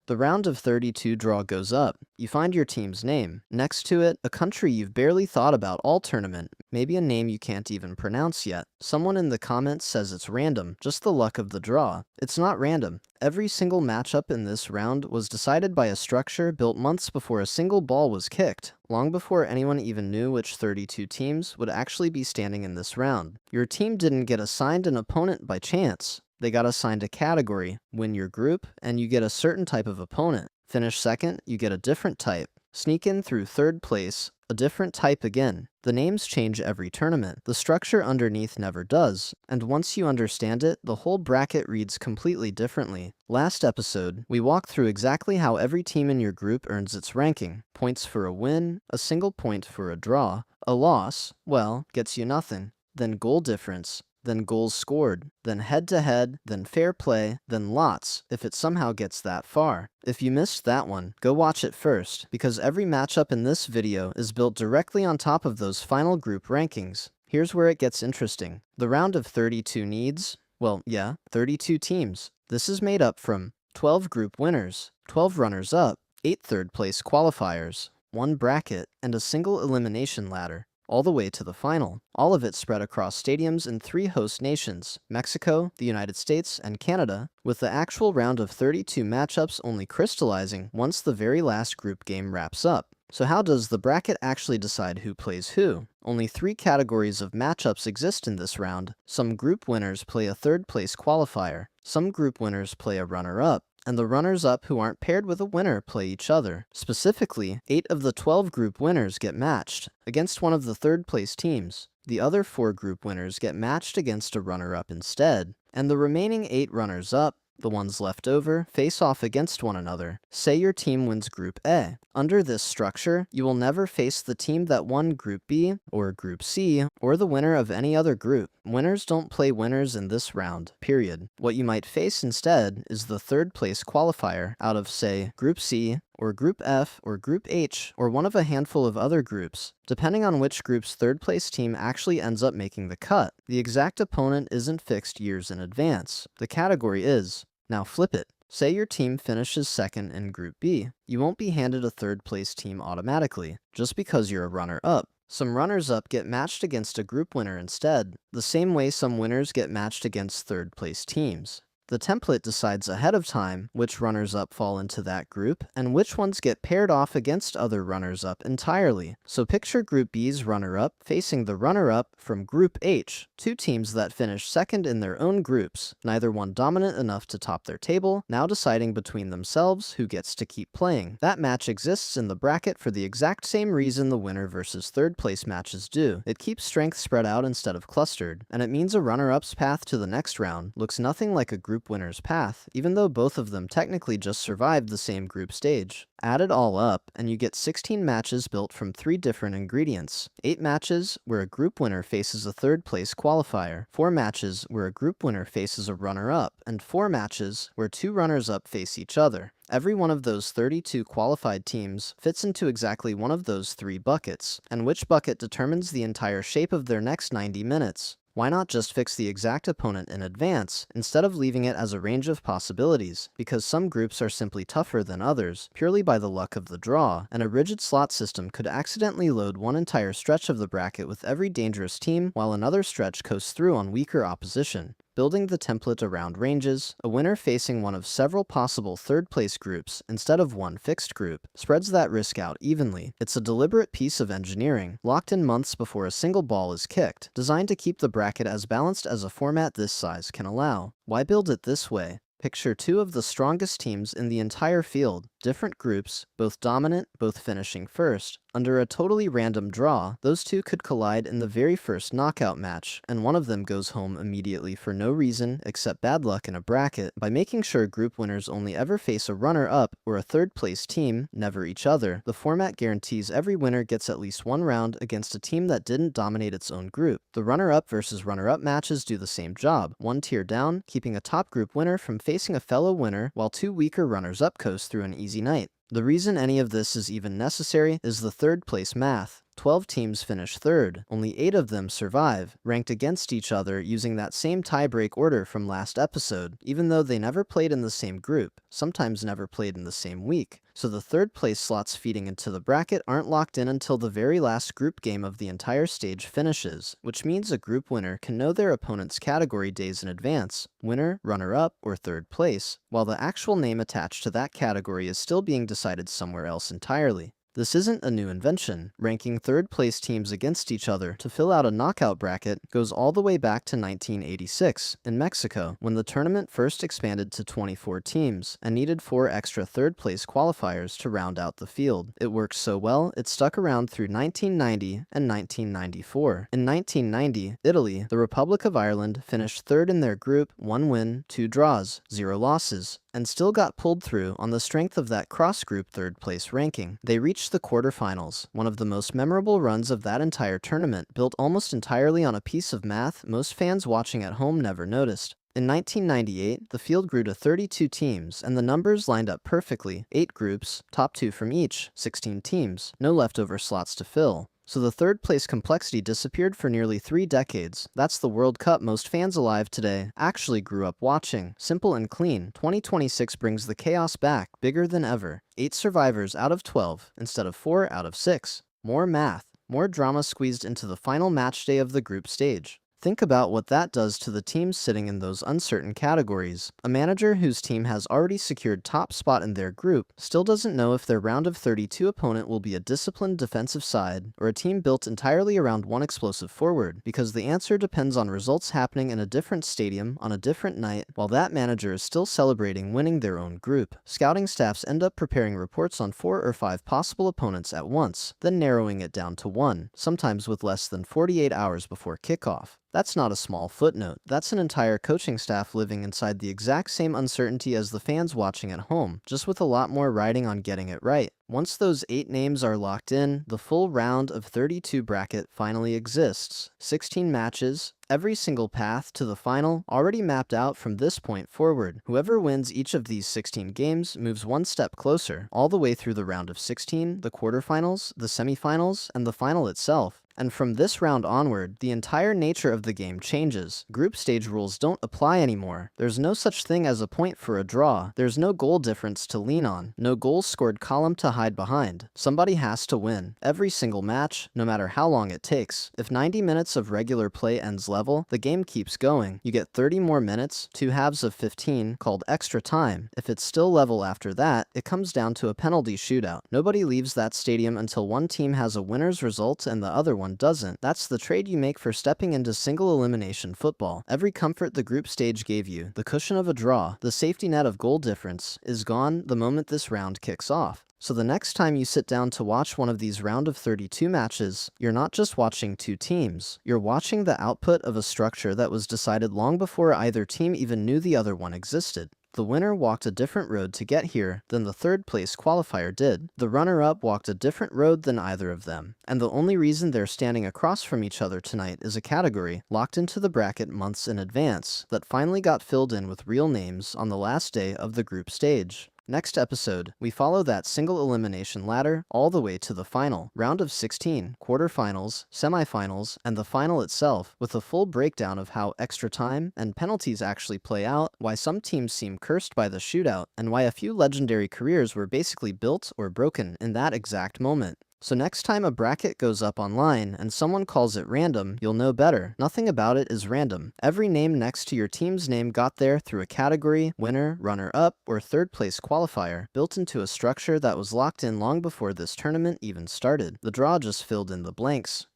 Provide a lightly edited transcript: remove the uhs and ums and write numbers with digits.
The round of 32 draw goes up. You find your team's name. Next to it, a country you've barely thought about all tournament, maybe a name you can't even pronounce yet. Someone in the comments says it's random, just the luck of the draw. It's not random. Every single matchup in this round was decided by a structure built months before a single ball was kicked, long before anyone even knew which 32 teams would actually be standing in this round. Your team didn't get assigned an opponent by chance. They got assigned a category. Win your group, and you get a certain type of opponent. Finish second, you get a different type. Sneak in through third place, a different type again. The names change every tournament. The structure underneath never does, and once you understand it, the whole bracket reads completely differently. Last episode, we walked through exactly how every team in your group earns its ranking. Points for a win, a single point for a draw. A loss, well, gets you nothing. Then goal difference, then goals scored, then head-to-head, then fair play, then lots, if it somehow gets that far. If you missed that one, go watch it first, because every matchup in this video is built directly on top of those final group rankings. Here's where it gets interesting. The round of 32 needs, well, yeah, 32 teams. This is made up from 12 group winners, 12 runners-up, 8 third-place qualifiers, 1 bracket, and a single elimination ladder, all the way to the final. All of it spread across stadiums in 3 host nations, Mexico, the United States, and Canada, with the actual round of 32 matchups only crystallizing once the very last group game wraps up. So how does the bracket actually decide who plays who? Only 3 categories of matchups exist in this round. Some group winners play a third-place qualifier, some group winners play a runner-up, and the runners-up who aren't paired with a winner play each other. Specifically, 8 of the 12 group winners get matched against one of the third-place teams. The other 4 group winners get matched against a runner-up instead, and the remaining 8 runners-up, the ones left over, face off against one another. Say your team wins Group A. Under this structure, you will never face the team that won Group B, or Group C, or the winner of any other group. Winners don't play winners in this round, period. What you might face instead is the third-place qualifier out of, say, Group C, or Group F, or Group H, or one of a handful of other groups. Depending on which group's third-place team actually ends up making the cut, the exact opponent isn't fixed years in advance. The category is. Now flip it. Say your team finishes second in Group B. You won't be handed a third-place team automatically, just because you're a runner-up. Some runners-up get matched against a group winner instead, the same way some winners get matched against third-place teams. The template decides ahead of time which runners-up fall into that group, and which ones get paired off against other runners-up entirely. So picture Group B's runner-up facing the runner-up from Group H, 2 teams that finish second in their own groups, neither one dominant enough to top their table, now deciding between themselves who gets to keep playing. That match exists in the bracket for the exact same reason the winner versus third-place matches do. It keeps strength spread out instead of clustered, and it means a runner-up's path to the next round looks nothing like a group winner's path, even though both of them technically just survived the same group stage. Add it all up, and you get 16 matches built from 3 different ingredients. 8 matches where a group winner faces a third-place qualifier, 4 matches where a group winner faces a runner-up, and 4 matches where 2 runners-up face each other. Every one of those 32 qualified teams fits into exactly one of those 3 buckets, and which bucket determines the entire shape of their next 90 minutes. Why not just fix the exact opponent in advance, instead of leaving it as a range of possibilities, because some groups are simply tougher than others, purely by the luck of the draw, and a rigid slot system could accidentally load one entire stretch of the bracket with every dangerous team, while another stretch coasts through on weaker opposition. Building the template around ranges, a winner facing one of several possible third-place groups instead of one fixed group spreads that risk out evenly. It's a deliberate piece of engineering, locked in months before a single ball is kicked, designed to keep the bracket as balanced as a format this size can allow. Why build it this way? Picture 2 of the strongest teams in the entire field, different groups, both dominant, both finishing first. Under a totally random draw, those 2 could collide in the very first knockout match, and one of them goes home immediately for no reason except bad luck in a bracket. By making sure group winners only ever face a runner-up or a third-place team, never each other, the format guarantees every winner gets at least 1 round against a team that didn't dominate its own group. The runner-up versus runner-up matches do the same job, 1 tier down, keeping a top group winner from facing a fellow winner, while 2 weaker runners-up coast through an easy night. The reason any of this is even necessary is the third-place math. 12 teams finish third. Only 8 of them survive, ranked against each other using that same tie-break order from last episode, even though they never played in the same group, sometimes never played in the same week. So the third place slots feeding into the bracket aren't locked in until the very last group game of the entire stage finishes, which means a group winner can know their opponent's category days in advance, winner, runner-up, or third place, while the actual name attached to that category is still being decided somewhere else entirely. This isn't a new invention. Ranking third-place teams against each other to fill out a knockout bracket goes all the way back to 1986 in Mexico, when the tournament first expanded to 24 teams and needed 4 extra third-place qualifiers to round out the field. It worked so well, it stuck around through 1990 and 1994. In 1990, Italy, the Republic of Ireland, finished third in their group, 1 win, 2 draws, 0 losses, and still got pulled through on the strength of that cross-group third-place ranking. They reached the quarterfinals, one of the most memorable runs of that entire tournament, built almost entirely on a piece of math most fans watching at home never noticed. In 1998, the field grew to 32 teams, and the numbers lined up perfectly. 8 groups, top 2 from each, 16 teams, no leftover slots to fill. So the third-place complexity disappeared for nearly 3 decades. That's the World Cup most fans alive today actually grew up watching. Simple and clean, 2026 brings the chaos back, bigger than ever. 8 survivors out of 12, instead of 4 out of 6. More math, more drama squeezed into the final match day of the group stage. Think about what that does to the teams sitting in those uncertain categories. A manager whose team has already secured top spot in their group still doesn't know if their round of 32 opponent will be a disciplined defensive side or a team built entirely around one explosive forward, because the answer depends on results happening in a different stadium on a different night, while that manager is still celebrating winning their own group. Scouting staffs end up preparing reports on 4 or 5 possible opponents at once, then narrowing it down to 1, sometimes with less than 48 hours before kickoff. That's not a small footnote. That's an entire coaching staff living inside the exact same uncertainty as the fans watching at home, just with a lot more riding on getting it right. Once those 8 names are locked in, the full round of 32 bracket finally exists. 16 matches, every single path to the final already mapped out from this point forward. Whoever wins each of these 16 games moves one step closer, all the way through the round of 16, the quarterfinals, the semifinals, and the final itself. And from this round onward, the entire nature of the game changes. Group stage rules don't apply anymore. There's no such thing as a point for a draw. There's no goal difference to lean on. No goals scored column to hide behind. Somebody has to win. Every single match, no matter how long it takes. If 90 minutes of regular play ends level, the game keeps going. You get 30 more minutes, 2 halves of 15, called extra time. If it's still level after that, it comes down to a penalty shootout. Nobody leaves that stadium until one team has a winner's result and the other one doesn't. That's the trade you make for stepping into single elimination football. Every comfort the group stage gave you, the cushion of a draw, the safety net of goal difference, is gone the moment this round kicks off. So the next time you sit down to watch one of these round of 32 matches, you're not just watching 2 teams. You're watching the output of a structure that was decided long before either team even knew the other one existed. The winner walked a different road to get here than the third-place qualifier did. The runner-up walked a different road than either of them. And the only reason they're standing across from each other tonight is a category locked into the bracket months in advance that finally got filled in with real names on the last day of the group stage. Next episode, we follow that single elimination ladder all the way to the final, round of 16, quarterfinals, semifinals, and the final itself, with a full breakdown of how extra time and penalties actually play out, why some teams seem cursed by the shootout, and why a few legendary careers were basically built or broken in that exact moment. So next time a bracket goes up online and someone calls it random, you'll know better. Nothing about it is random. Every name next to your team's name got there through a category, winner, runner-up, or third-place qualifier, built into a structure that was locked in long before this tournament even started. The draw just filled in the blanks.